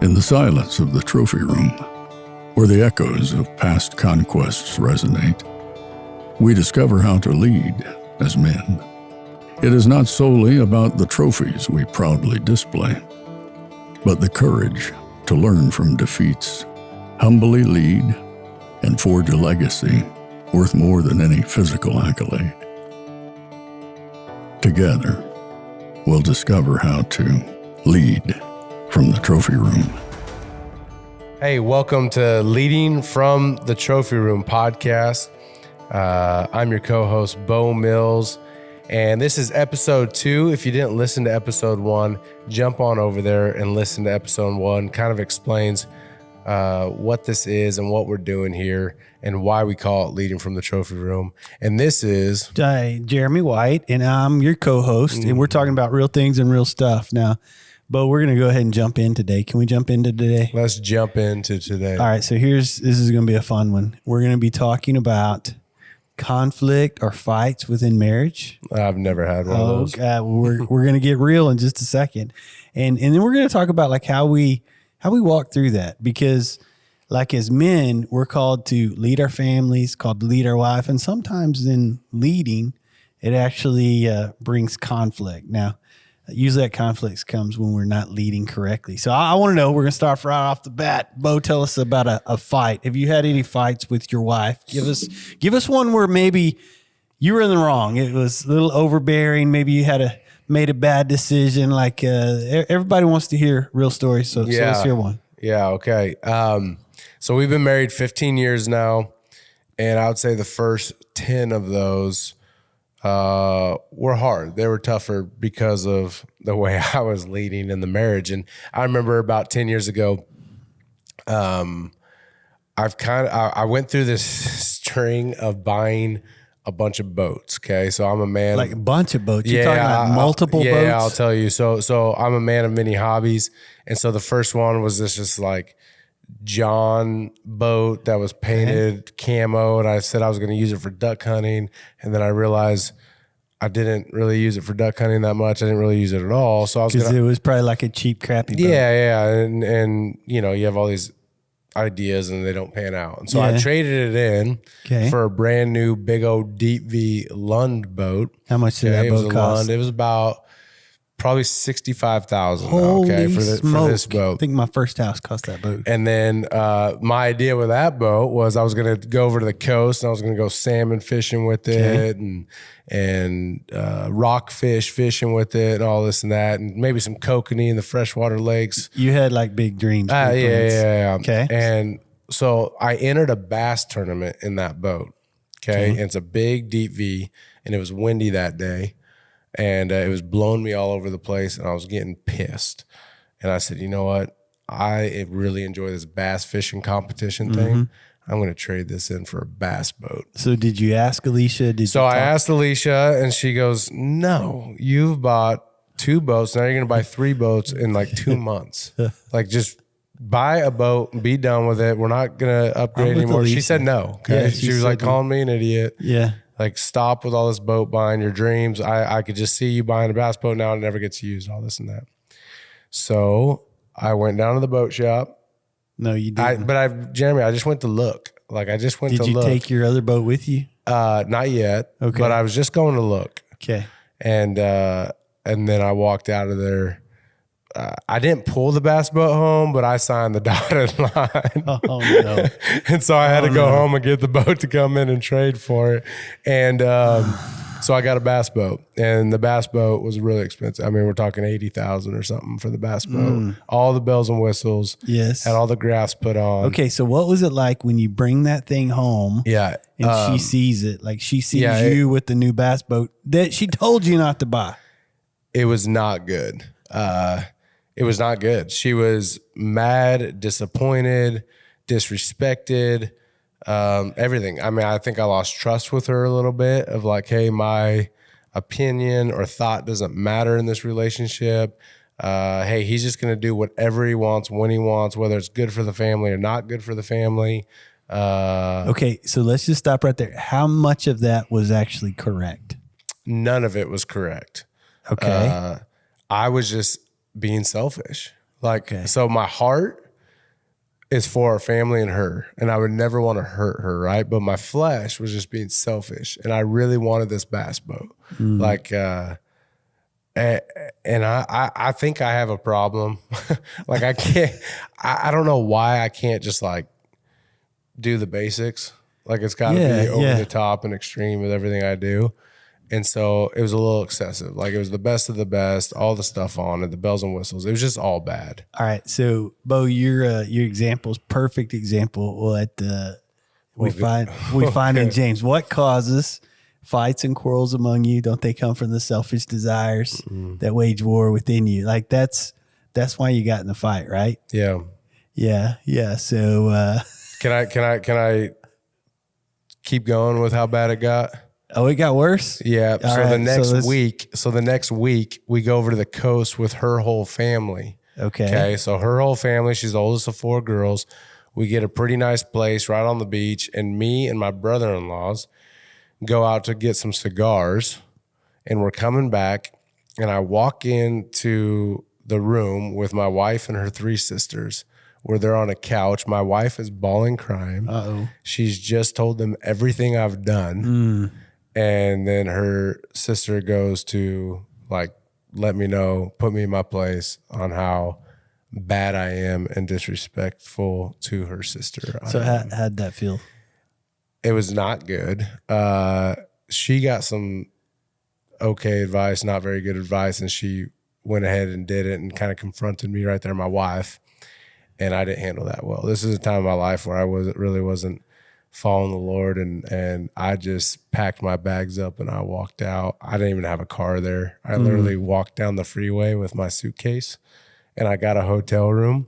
In the silence of the trophy room, where the echoes of past conquests resonate, we discover how to lead as men. It is not solely about the trophies we proudly display, but the courage to learn from defeats, humbly lead, and forge a legacy worth more than any physical accolade. Together, we'll discover how to lead from the trophy room. Hey, welcome to Leading from the Trophy Room podcast. I'm your co-host, Beau Mills, and this is episode 2. If you didn't listen to episode 1, jump on over there and listen to episode 1. Kind of explains what this is and what we're doing here and why we call it Leading from the Trophy Room. And this is Jeremy White, and I'm your co-host, and we're talking about real things and real stuff. Now, Bo, we're going to go ahead and jump in today. Can we jump into today? Let's jump into today. All right, so this is going to be a fun one. We're going to be talking about conflict or fights within marriage. I've never had one of those. God, we're going to get real in just a second. And then we're going to talk about like how we walk through that, because like as men, we're called to lead our families, called to lead our wife. And sometimes in leading, it actually brings conflict. Now, usually that conflict comes when we're not leading correctly. So I want to know, we're going to start right off the bat. Bo, tell us about a fight. Have you had any fights with your wife? Give us one where maybe you were in the wrong. It was a little overbearing. Maybe you made a bad decision. Like everybody wants to hear real stories. So let's hear one. Yeah. Okay. So we've been married 15 years now, and I would say the first 10 of those were hard. They were tougher because of the way I was leading in the marriage. And I remember about 10 years ago, I went through this string of buying a bunch of boats. Okay. So I'm a man. Like a bunch of boats. You're talking about multiple boats? Yeah, I'll tell you. So I'm a man of many hobbies. And so the first one was this just like John boat that was painted camo, and I said I was going to use it for duck hunting, and then I realized I didn't really use it for duck hunting that much. I didn't really use it at all. So I was because it was probably like a cheap, crappy boat. Yeah, and you know, you have all these ideas and they don't pan out, and so I traded it in for a brand new big old deep V Lund boat. How much did that boat cost? It was about probably $65,000. For this boat. I think my first house cost that boat. And then my idea with that boat was I was going to go over to the coast and I was going to go salmon fishing with it and rockfish fishing with it and all this and that, and maybe some kokanee in the freshwater lakes. You had like big dreams. Yeah. Okay. And so I entered a bass tournament in that boat. Okay. And it's a big deep V, and it was windy that day. And it was blowing me all over the place, and I was getting pissed. And I said, you know what? I really enjoy this bass fishing competition thing. I'm going to trade this in for a bass boat. So did you ask Alicia? I asked Alicia, and she goes, no, you've bought 2 boats. Now you're going to buy 3 boats in like 2 months. Like, just buy a boat and be done with it. We're not going to upgrade anymore. Alicia. She said no. Okay. Yeah, she was like calling me an idiot. Yeah. Like, stop with all this boat buying, your dreams. I could just see you buying a bass boat now and it never gets used, all this and that. So I went down to the boat shop. No, you didn't. Jeremy, I just went to look. Like, I just went to look. Did you take your other boat with you? Not yet. Okay. But I was just going to look. Okay. And then I walked out of there. I didn't pull the bass boat home, but I signed the dotted line. Oh, no. And so I had to go home and get the boat to come in and trade for it. And so I got a bass boat, and the bass boat was really expensive. I mean, we're talking $80,000 or something for the bass boat. All the bells and whistles. Yes. Had all the graphs put on. Okay, so what was it like when you bring that thing home? Yeah. And she sees it, like she sees you with the new bass boat that she told you not to buy. It was not good. It was not good. She was mad, disappointed, disrespected, everything. I mean, I think I lost trust with her a little bit of like, hey, my opinion or thought doesn't matter in this relationship. Hey, he's just going to do whatever he wants, when he wants, whether it's good for the family or not good for the family. Okay, so let's just stop right there. How much of that was actually correct? None of it was correct. Okay. I was just being selfish. Like, Okay. so my heart is for our family and her, and I would never want to hurt her, right? But my flesh was just being selfish, and I really wanted this bass boat. Like, and I think I have a problem. Like I can't, I don't know why I can't just like do the basics. Like it's got to be over the top and extreme with everything I do. And so it was a little excessive. Like it was the best of the best, all the stuff on it, the bells and whistles. It was just all bad. All right. So Beau, your example is perfect example. What we find in James. What causes fights and quarrels among you? Don't they come from the selfish desires that wage war within you? Like that's why you got in the fight, right? Yeah. Yeah. Yeah. So Can I keep going with how bad it got? oh, it got worse? Yeah. All So right, the next week we go over to the coast with her whole family. Okay. So her whole family, she's the oldest of 4 girls. We get a pretty nice place right on the beach, and me and my brother-in-laws go out to get some cigars, and we're coming back, and I walk into the room with my wife and her 3 sisters where they're on a couch. My wife is bawling, crying. Uh-oh. She's just told them everything I've done. And then her sister goes to like, let me know, put me in my place on how bad I am and disrespectful to her sister. So how'd that feel? It was not good. She got some okay advice, not very good advice, and she went ahead and did it and kind of confronted me right there, my wife, and I didn't handle that well. This is a time in my life where I wasn't following the Lord, and I just packed my bags up and I walked out. I didn't even have a car there. I literally walked down the freeway with my suitcase, and I got a hotel room,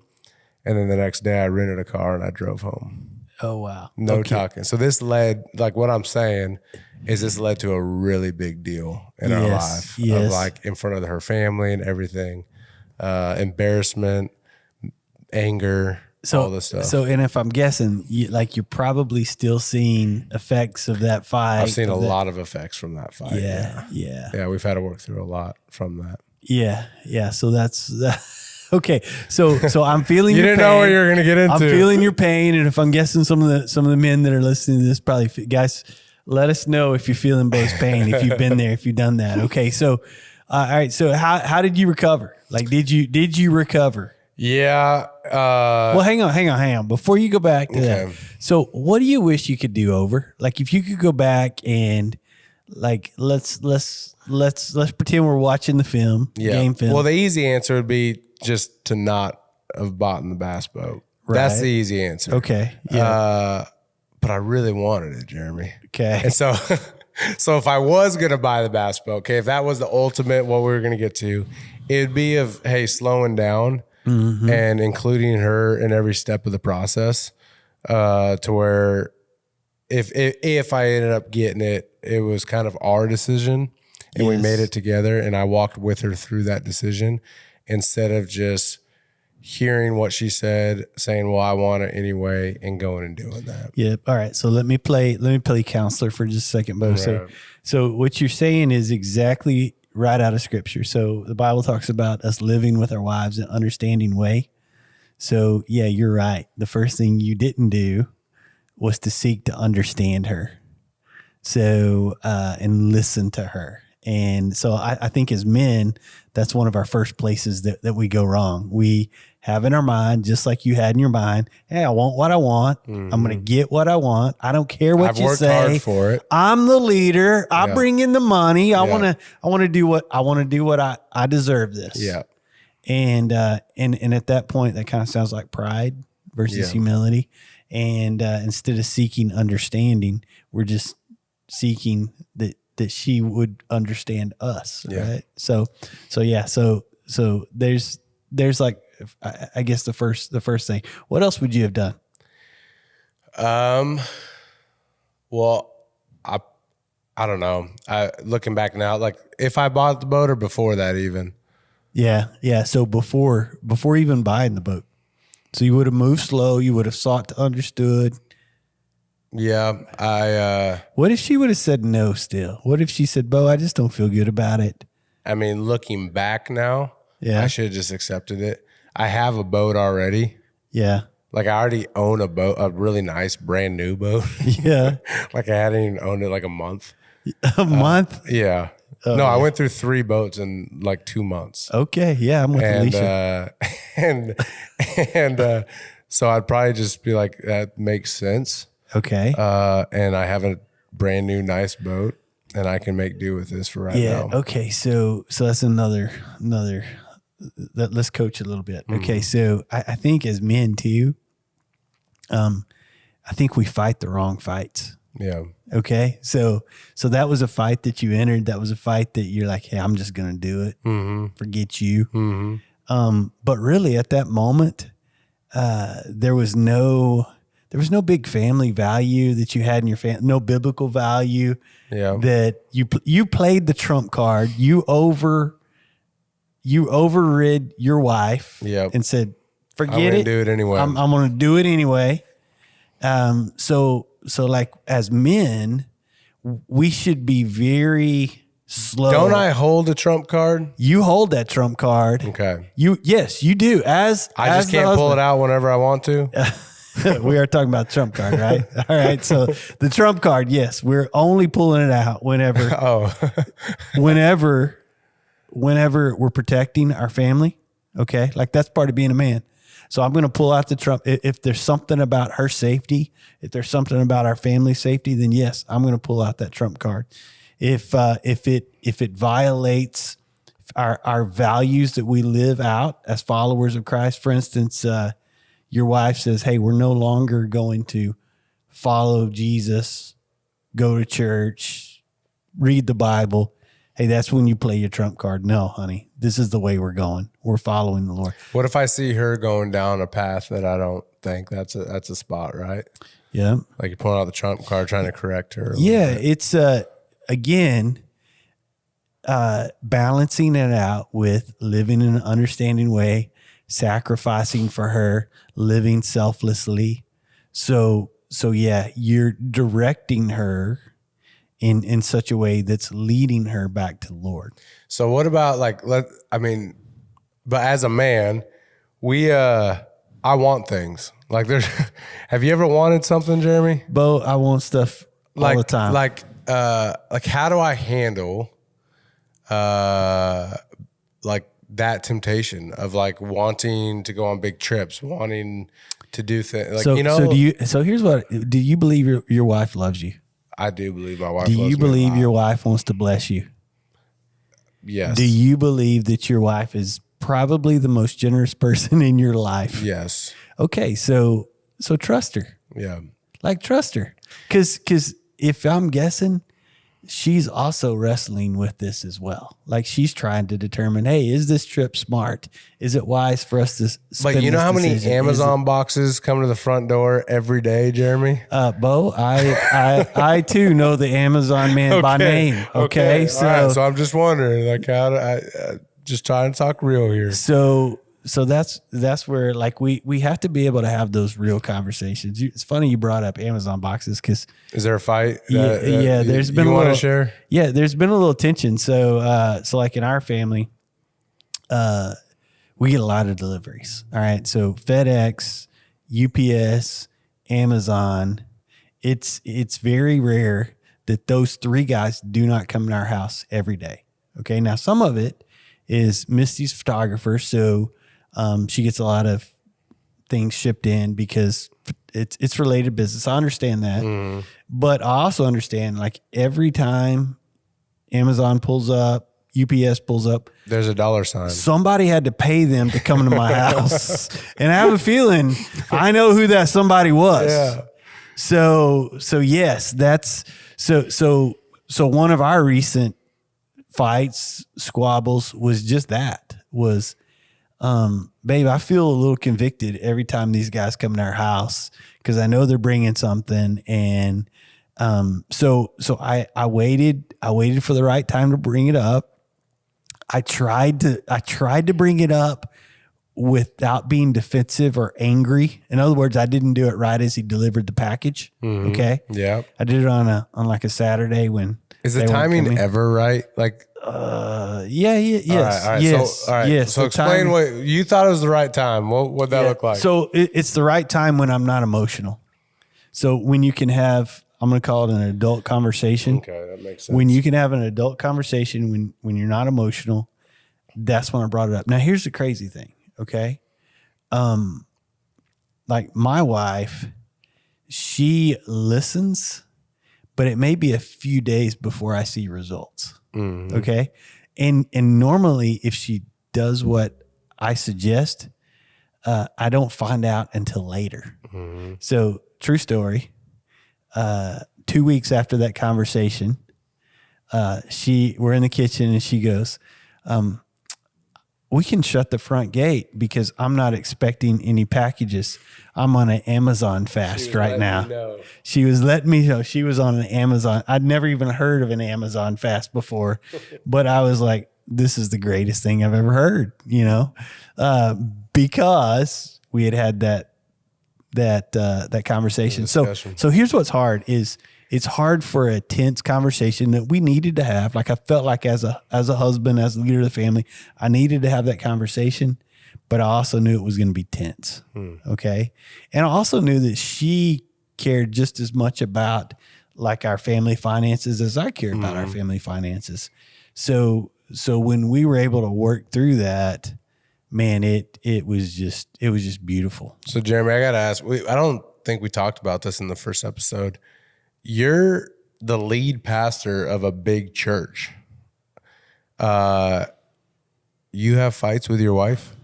and then the next day I rented a car and I drove home. Oh, wow. No talking. So this led, like what I'm saying is this led to a really big deal in our life. Of like in front of her family and everything. Embarrassment, anger, all this stuff. So, and if I'm guessing, you're probably still seeing effects of that fight. I've seen a lot of effects from that fight. Yeah. Yeah, we've had to work through a lot from that. Yeah. So that's okay. So I'm feeling You your didn't pain. know what you were going to get into. I'm feeling your pain, and if I'm guessing some of the men that are listening to this probably, guys, let us know if you're feeling Beau's pain, if you've been there, if you've done that. Okay. So, all right. So how did you recover? Like, did you recover? Yeah. Well, hang on. Before you go back to that, so what do you wish you could do over? Like, if you could go back and like, let's pretend we're watching the film, game film. Well, the easy answer would be just to not have bought in the bass boat. Right. That's the easy answer. Okay. Yeah. But I really wanted it, Jeremy. Okay. And so, so if I was going to buy the bass boat, okay, if that was the ultimate, what we were going to get to, it'd be of, hey, slowing down and including her in every step of the process, to where if I ended up getting it, it was kind of our decision and we made it together, and I walked with her through that decision instead of just hearing what she said, saying, well, I want it anyway, and going and doing that. Yeah. All right. So let me play counselor for just a second, Beau. Right. So what you're saying is exactly right out of scripture. So the Bible talks about us living with our wives in an understanding way. So yeah, you're right. The first thing you didn't do was to seek to understand her. So, and listen to her. And so I think as men, that's one of our first places that we go wrong. We have in our mind, just like you had in your mind, hey, I want what I want. I'm going to get what I want. I don't care what you say. I've worked hard for it. I'm the leader. I bring in the money. I want to do what I deserve this. Yeah. And at that point, that kind of sounds like pride versus humility. And instead of seeking understanding, we're just seeking that she would understand us. Right. So there's like, I guess the first thing. What else would you have done? Well, I don't know. Looking back now, like if I bought the boat or before that even. Yeah. So before even buying the boat, so you would have moved slow. You would have sought to understood. Yeah. What if she would have said no still? What if she said, Beau, I just don't feel good about it? I mean, looking back now, I should have just accepted it. I have a boat already. Yeah. Like I already own a boat, a really nice brand new boat. Yeah. Like I hadn't even owned it like a month. A month? Yeah. Oh, no, I yeah. went through 3 boats in like 2 months. Okay. Yeah. I'm with And Alicia. So I'd probably just be like, that makes sense. Okay. And I have a brand new nice boat, and I can make do with this for right Yeah. now. Okay. So that's another. Let's coach a little bit. Okay. So I think as men too, I think we fight the wrong fights. Yeah. Okay. So that was a fight that you entered. That was a fight that you're like, hey, I'm just going to do it. Forget you. But really at that moment, there was no big family value that you had in your family, no biblical value. Yeah. That you played the trump card. You overrid your wife. Yep. And said, forget I'm gonna it. do it anyway. I'm going to do it anyway. So like as men, we should be very slow. Don't I hold a trump card? You hold that trump card. Okay. Yes, you do. I just can't pull it out whenever I want to. We are talking about trump card, right? All right. So the trump card, yes, we're only pulling it out whenever, whenever we're protecting our family. Okay. Like that's part of being a man. So I'm going to pull out the trump. If there's something about her safety, if there's something about our family safety, then yes, I'm going to pull out that trump card. If it violates our values that we live out as followers of Christ, for instance, your wife says, hey, we're no longer going to follow Jesus, go to church, read the Bible. Hey, that's when you play your trump card. No, honey, this is the way we're going. We're following the Lord. What if I see her going down a path that I don't think that's a spot, right? Yeah. Like you're pulling out the trump card, trying to correct her. Yeah. It's, again, balancing it out with living in an understanding way, sacrificing for her, living selflessly. So yeah, you're directing her in such a way that's leading her back to the Lord. So what about but as a man, I want things. Like have you ever wanted something, Jeremy? Beau, I want stuff all the time. Like how do I handle like that temptation of like wanting to go on big trips, wanting to do things like, So here's what, do you believe your wife loves you? I do believe my wife Do loves you me believe a lot. your wife wants to bless you? Yes. Do you believe that your wife is probably the most generous person in your life? Yes. Okay. So trust her. Yeah. Like trust her. Cause if I'm guessing, she's also wrestling with this as well. Like she's trying to determine, hey, is this trip smart? Is it wise for us to spend But you know this how many decision? Amazon boxes come to the front door every day, Jeremy? Beau, I too know the Amazon man by name. Okay. All right. So I'm just wondering, like, how do I just trying to talk real here? So that's where like we have to be able to have those real conversations. It's funny you brought up Amazon boxes because is there a fight? There's been you a want little to share. Yeah, there's been a little tension. So like in our family, we get a lot of deliveries. All right, so FedEx, UPS, Amazon. It's very rare that those 3 guys do not come in our house every day. Okay, now some of it is Misty's photographer, so she gets a lot of things shipped in because it's related business. I understand that, but I also understand like every time Amazon pulls up, UPS pulls up, there's a dollar sign. Somebody had to pay them to come into my house, and I have a feeling I know who that somebody was. Yeah. So yes, that's so one of our recent fights, squabbles was just that was, babe, I feel a little convicted every time these guys come in our house because I know they're bringing something. And so I waited for the right time to bring it up. I tried to bring it up without being defensive or angry. In other words, I didn't do it right as he delivered the package. Okay. Yeah. I did it on like a Saturday when Is the They weren't timing coming. ever right? Like, Yes. all right. Yes. So, all right. Yes. So the explain timing- what you thought it was the right time. What'd that look like? So it's the right time when I'm not emotional. So when you can have, I'm going to call it an adult conversation. Okay, that makes sense. When you can have an adult conversation when you're not emotional, that's when I brought it up. Now here's the crazy thing. Okay. Like my wife, she listens, but it may be a few days before I see results. Mm-hmm. Okay. And normally if she does what I suggest, I don't find out until later. Mm-hmm. So true story. 2 weeks after that conversation, we're in the kitchen and she goes, we can shut the front gate because I'm not expecting any packages. I'm on an Amazon fast right now. She was letting me know she was on an Amazon. I'd never even heard of an Amazon fast before, but I was like, this is the greatest thing I've ever heard, because we had that conversation. So here's what's hard is it's hard for a tense conversation that we needed to have. Like I felt like as a husband, as a leader of the family, I needed to have that conversation, but I also knew it was going to be tense. Okay. And I also knew that she cared just as much about like our family finances as I cared about our family finances. So when we were able to work through that, man, it was just beautiful. So Jeremy, I got to ask, I don't think we talked about this in the first episode. You're the lead pastor of a big church. You have fights with your wife?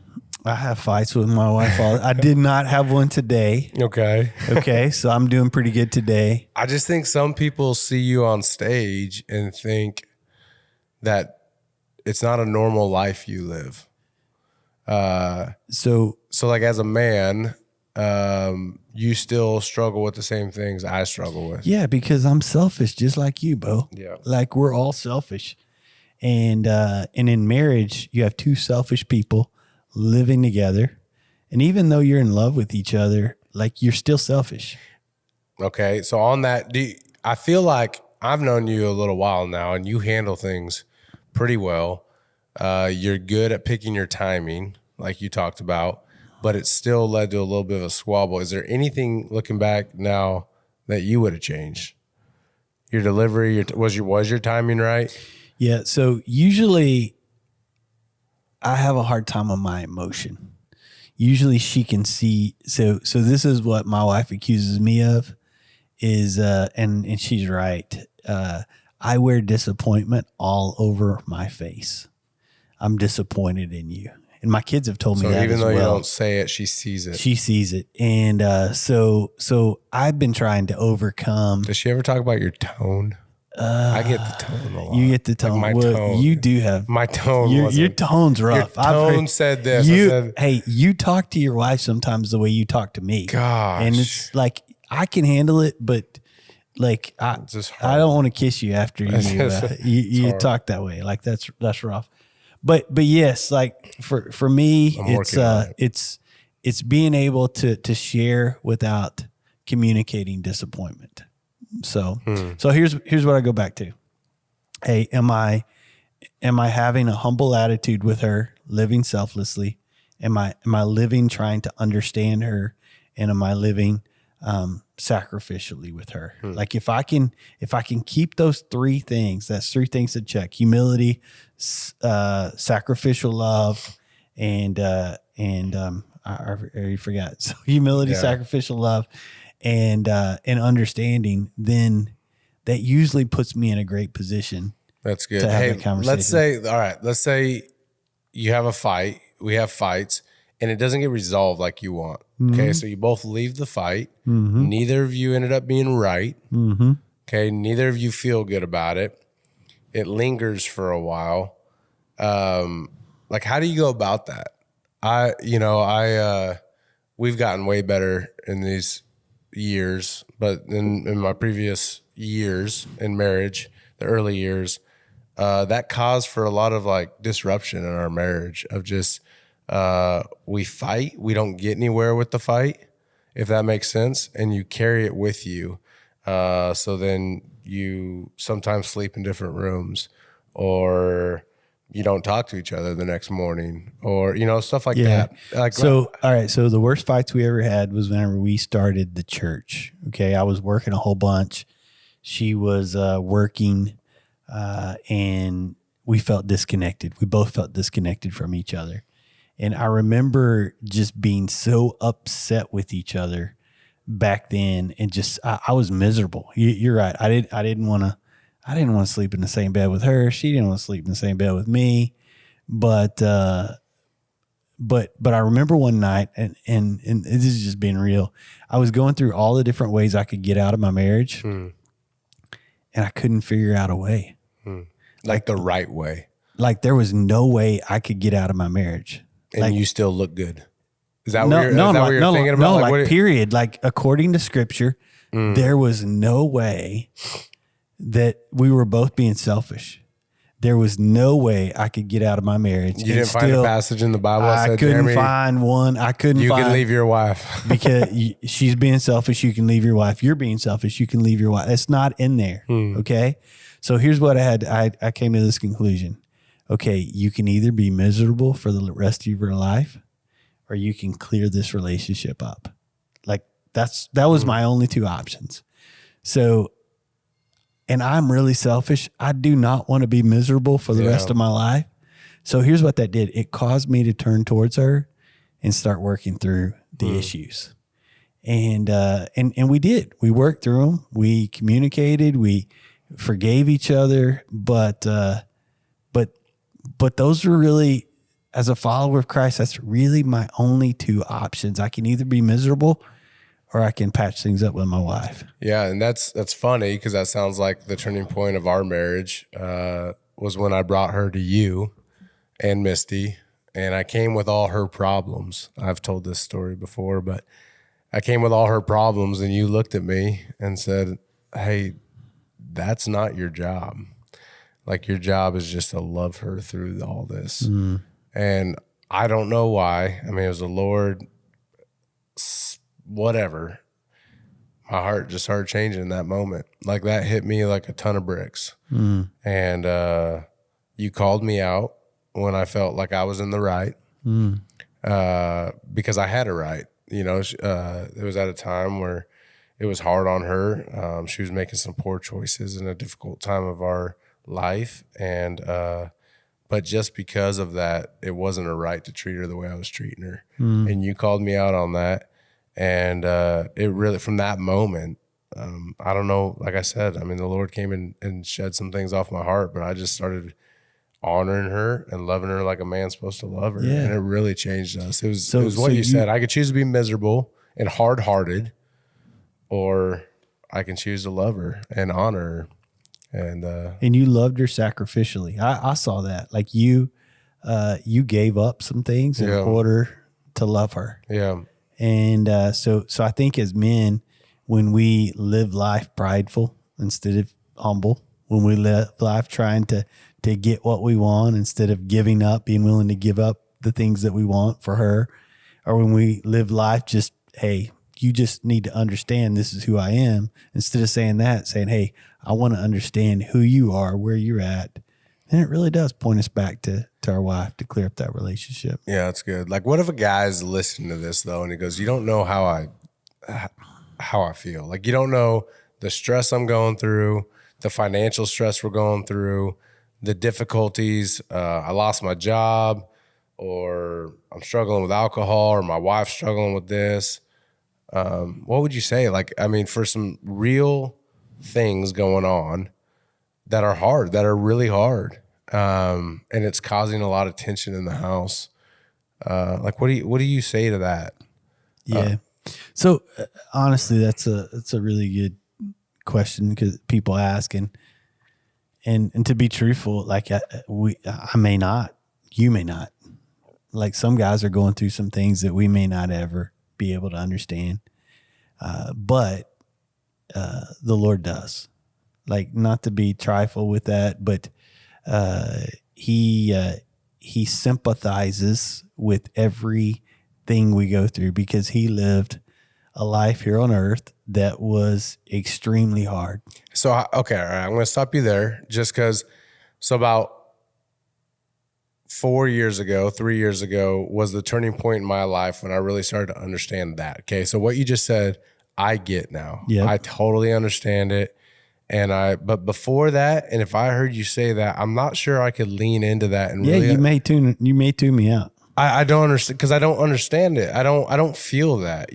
I have fights with my wife. I did not have one today. Okay. Okay. So I'm doing pretty good today. I just think some people see you on stage and think that it's not a normal life you live. So like as a man, you still struggle with the same things I struggle with. Yeah, because I'm selfish, just like you, Beau. Yeah. Like we're all selfish. And in marriage, you have two selfish people living together. And even though you're in love with each other, like you're still selfish. Okay. So on that, I feel like I've known you a little while now and you handle things pretty well. You're good at picking your timing, like you talked about, but it still led to a little bit of a squabble. Is there anything looking back now that you would have changed? Your delivery, was your timing right? Yeah. So usually I have a hard time on my emotion. Usually she can see. So this is what my wife accuses me of is, and she's right. I wear disappointment all over my face. I'm disappointed in you. And my kids have told me that as well. Even though you don't say it, she sees it. She sees it. And so I've been trying to overcome. Does she ever talk about your tone? I get the tone a lot. You get the tone. Like tone. You do have. My tone Your tone's rough. Your tone said this. Hey, you talk to your wife sometimes the way you talk to me. Gosh. And it's like, I can handle it, but like, I don't want to kiss you after you talk that way. Like that's rough. But yes, like for me, it's being able to share without communicating disappointment. So here's what I go back to. Hey, am I having a humble attitude with her, living selflessly? Am I living trying to understand her, and am I living sacrificially with her? Like if I can keep those three things, that's three things to check: humility, sacrificial love, and I already forgot. So humility, sacrificial love, and understanding, then that usually puts me in a great position. That's good. To have that conversation. Let's say you have a fight. We have fights and it doesn't get resolved like you want. Okay. So you both leave the fight. Neither of you ended up being right. Okay. Neither of you feel good about it. It lingers for a while. Like, how do you go about that? We've gotten way better in these years, but in my previous years in marriage, the early years, that caused for a lot of like disruption in our marriage of just, we fight, we don't get anywhere with the fight, if that makes sense. And you carry it with you. So then you sometimes sleep in different rooms, or you don't talk to each other the next morning, or, stuff like that. Like, So, all right. So the worst fights we ever had was whenever we started the church. Okay. I was working a whole bunch. She was working, and we felt disconnected. We both felt disconnected from each other. And I remember just being so upset with each other back then, and just I was miserable. You're right. I didn't want to sleep in the same bed with her. She didn't want to sleep in the same bed with me. But I remember one night, and this is just being real. I was going through all the different ways I could get out of my marriage, and I couldn't figure out a way. Like the right way. Like there was no way I could get out of my marriage. And like, you still look good. Is that what you're thinking about? No, period. Like according to scripture, there was no way that we were both being selfish. There was no way I could get out of my marriage. You didn't find a passage in the Bible that said, couldn't find one. I couldn't you find. You can leave your wife. because she's being selfish. You can leave your wife. You're being selfish. You can leave your wife. It's not in there. Okay. So here's what I had. I came to this conclusion. Okay. You can either be miserable for the rest of your life, or you can clear this relationship up. Like that was my only two options. So, and I'm really selfish. I do not want to be miserable for the rest of my life. So here's what that did. It caused me to turn towards her and start working through the issues. And we did. We worked through them. We communicated. We forgave each other. But those are really, as a follower of Christ, that's really my only two options. I can either be miserable, or I can patch things up with my wife. Yeah, and that's funny, because that sounds like the turning point of our marriage was when I brought her to you and Misty, and I came with all her problems. I've told this story before, but I came with all her problems, and you looked at me and said, hey, that's not your job. Like, your job is just to love her through all this. And I don't know why. I mean, it was the Lord, whatever. My heart just started changing in that moment. Like, that hit me like a ton of bricks. And you called me out when I felt like I was in the right, because I had a right. It was at a time where it was hard on her. She was making some poor choices in a difficult time of our life. And but just because of that, it wasn't a right to treat her the way I was treating her. And you called me out on that. And it really, from that moment, I don't know, like I said, I mean, the Lord came in and shed some things off my heart, but I just started honoring her and loving her like a man's supposed to love her. And it really changed us. It was what you said. I could choose to be miserable and hard-hearted, or I can choose to love her and honor her. And you loved her sacrificially. I saw that. Like you gave up some things in order to love her. Yeah. And so I think as men, when we live life prideful instead of humble, when we live life trying to get what we want instead of giving up, being willing to give up the things that we want for her, or when we live life just, hey, you just need to understand this is who I am, instead of saying, hey, I want to understand who you are, where you're at. And it really does point us back to our wife to clear up that relationship. Yeah, that's good. Like, what if a guy's listening to this though, and he goes, you don't know how I feel. Like, you don't know the stress I'm going through, the financial stress we're going through, the difficulties. I lost my job, or I'm struggling with alcohol, or my wife's struggling with this. What would you say? Like, I mean, for some real things going on that are hard, that are really hard. And it's causing a lot of tension in the house. Like, what do you say to that? Yeah. So honestly, that's a really good question, because people ask, and to be truthful, like I may not, you may not. Like, some guys are going through some things that we may not ever be able to understand. But the Lord does. Like, not to be trifle with that, but he sympathizes with everything we go through, because he lived a life here on earth that was extremely hard. So, okay, all right, I'm going to stop you there just because. So about 3 years ago was the turning point in my life when I really started to understand that. Okay. So what you just said, I get now. Yep. I totally understand it. But before that, and if I heard you say that, I'm not sure I could lean into that. And really, you may tune me out. I don't understand because I don't understand it. I don't feel that,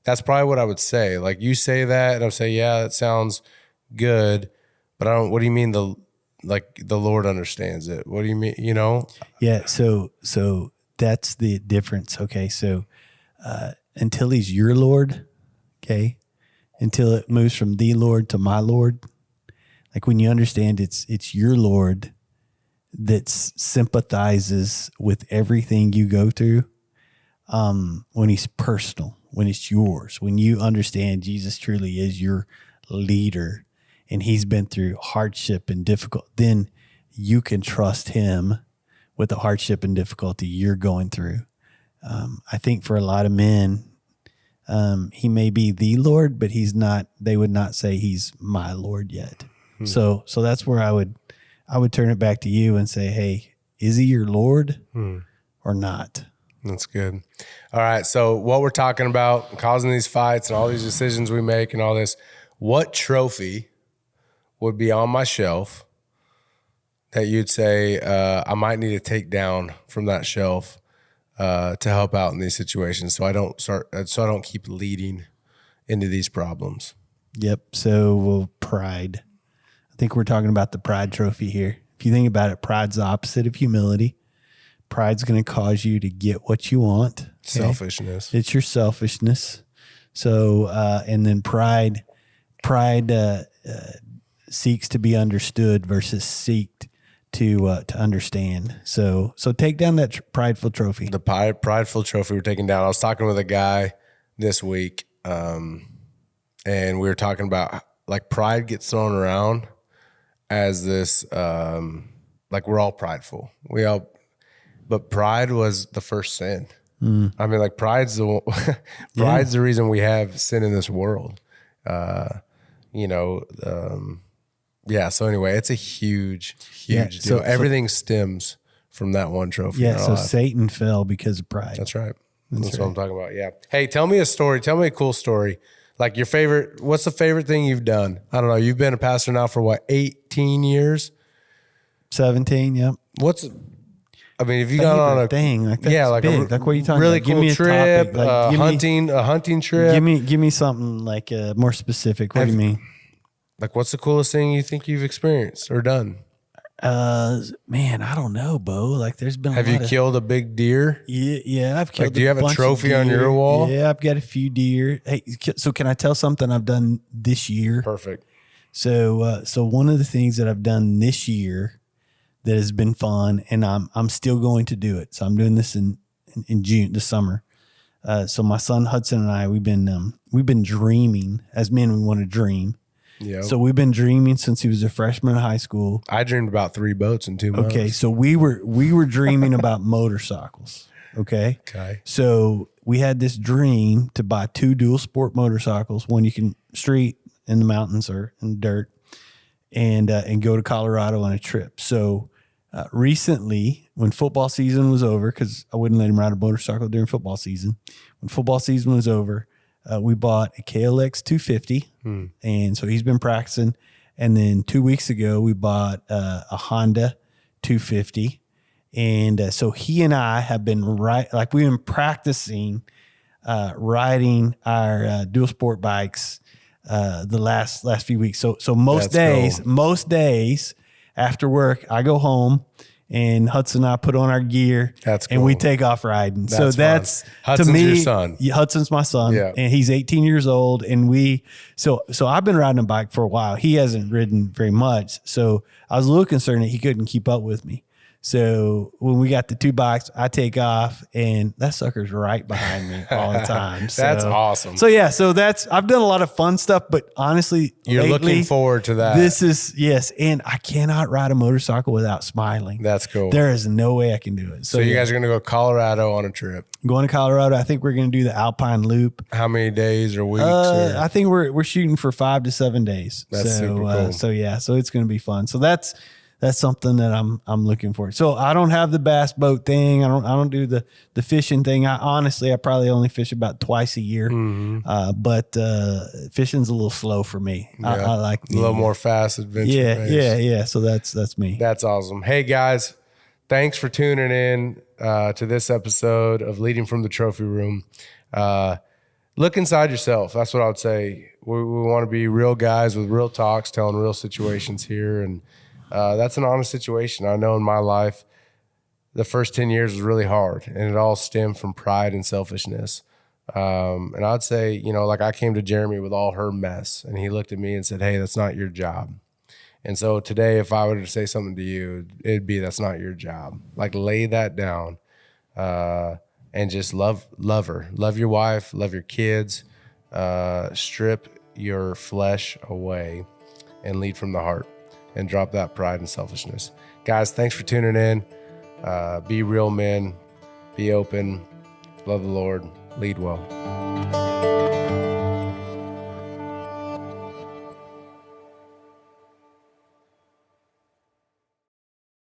that's probably what I would say. Like you say that and I'll say, yeah, that sounds good, but what do you mean the Lord understands it? What do you mean? Yeah. So that's the difference. Okay. So, until he's your Lord, okay, until it moves from the Lord to my Lord, like when you understand it's your Lord that sympathizes with everything you go through, when he's personal, when it's yours, when you understand Jesus truly is your leader and he's been through hardship and difficult, then you can trust him with the hardship and difficulty you're going through. I think for a lot of men, he may be the Lord, but he's not, they would not say he's my Lord yet. So that's where I would turn it back to you and say, hey, is he your Lord or not? That's good. All right. So what we're talking about, causing these fights and all these decisions we make and all this, what trophy would be on my shelf that you'd say I might need to take down from that shelf to help out in these situations, so I don't keep leading into these problems? Yep. So pride. I think we're talking about the pride trophy here. If you think about it, pride's the opposite of humility. Pride's going to cause you to get what you want. Okay? Selfishness. It's your selfishness. So, and then pride seeks to be understood versus seek to understand. So take down that prideful trophy. The prideful trophy we're taking down. I was talking with a guy this week, and we were talking about like pride gets thrown around as this, like we're all prideful. But pride was the first sin. I mean, like pride's the reason we have sin in this world. So anyway, it's a huge deal. So everything stems from that one trophy. Yeah. So Satan fell because of pride. That's right. That's what I'm talking about. Yeah. Hey, tell me a story. Tell me a cool story. Like your favorite, what's the favorite thing you've done? I don't know. You've been a pastor now for what, 18 years? 17. Yep. If you got on a thing like that, like big. Like what are you talking really about? Cool give me a trip, topic. Like, a hunting trip. Give me something like more specific. What do you mean? Like, what's the coolest thing you think you've experienced or done? Man, I don't know, Beau. Like, there's been. Have you killed a big deer? Yeah, I've killed. Like, do you have a trophy on your wall? Yeah, I've got a few deer. Hey, so can I tell something I've done this year? Perfect. So one of the things that I've done this year that has been fun, and I'm still going to do it. So I'm doing this in June, this summer. So my son Hudson and I, we've been dreaming. As men, we want to dream. Yeah. So we've been dreaming since he was a freshman in high school. I dreamed about 3 boats in 2 months. Okay, so we were dreaming about motorcycles. Okay. So we had this dream to buy 2 dual sport motorcycles, one you can street in the mountains or in the dirt, and go to Colorado on a trip. So recently, when football season was over, because I wouldn't let him ride a motorcycle during football season. When football season was over, we bought a KLX 250, and so he's been practicing. And then 2 weeks ago, we bought a Honda 250, and so he and I have been we've been practicing riding our dual sport bikes the last few weeks. So most days after work, I go home. And Hudson and I put on our gear. That's cool. And we take off riding. That's Hudson's to me, your son. Hudson's my son. Yeah. And he's 18 years old. And so I've been riding a bike for a while. He hasn't ridden very much. So I was a little concerned that he couldn't keep up with me. So when we got the 2 box, I take off and that sucker's right behind me all the time. So, That's awesome. So yeah, so I've done a lot of fun stuff, but honestly, You're lately, looking forward to that. This is, yes. And I cannot ride a motorcycle without smiling. That's cool. There is no way I can do it. So you guys are going to go Colorado on a trip. Going to Colorado. I think we're going to do the Alpine Loop. How many days or weeks? I think we're shooting for 5 to 7 days. That's super cool. So yeah, so it's going to be fun. So that's something that I'm looking for. So I don't have the bass boat thing. I don't do the fishing thing. I probably only fish about twice a year. But fishing's a little slow for me. Yeah. I like a little more fast adventure. Yeah. So that's me. That's awesome. Hey guys, thanks for tuning in to this episode of Leading from the Trophy Room. Look inside yourself. That's what I would say. We want to be real guys with real talks, telling real situations here. And that's an honest situation. I know in my life, the first 10 years was really hard, and it all stemmed from pride and selfishness. And I'd say, like I came to Jeremy with all her mess, and he looked at me and said, hey, that's not your job. And so today, if I were to say something to you, it'd be, that's not your job. Like lay that down and just love her. Love your wife, love your kids, strip your flesh away and lead from the heart. And drop that pride and selfishness. Guys, thanks for tuning in. Be real men. Be open. Love the Lord. Lead well.